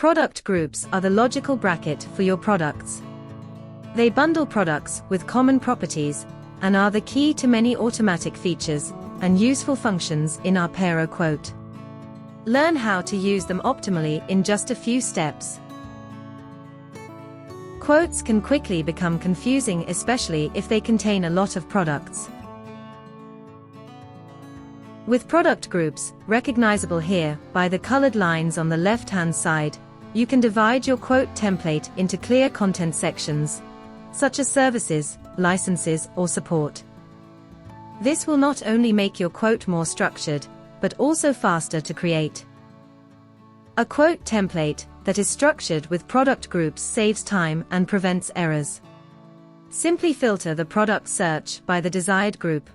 Product groups are the logical bracket for your products. They bundle products with common properties and are the key to many automatic features and useful functions in our appero quote. Learn how to use them optimally in just a few steps. Quotes can quickly become confusing, especially if they contain a lot of products. With product groups, recognizable here by the colored lines on the left-hand side, you can divide your quote template into clear content sections, such as services, licenses, or support. This will not only make your quote more structured, but also faster to create. A quote template that is structured with product groups saves time and prevents errors. Simply filter the product search by the desired group.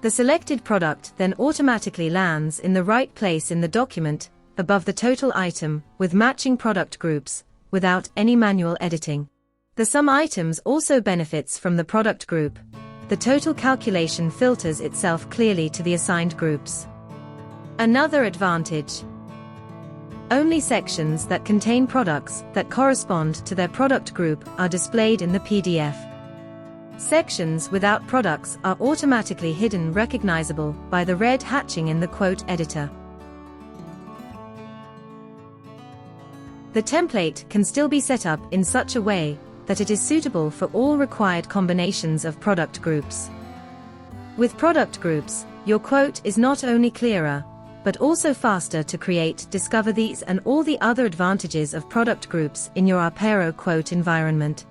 The selected product then automatically lands in the right place in the document, above the total item, with matching product groups, without any manual editing. The sum items also benefits from the product group. The total calculation filters itself clearly to the assigned groups. Another advantage: only sections that contain products that correspond to their product group are displayed in the PDF. Sections without products are automatically hidden, recognizable by the red hatching in the quote editor. The template can still be set up in such a way that it is suitable for all required combinations of product groups. With product groups, your quote is not only clearer, but also faster to create. Discover these and all the other advantages of product groups in your appero quote environment.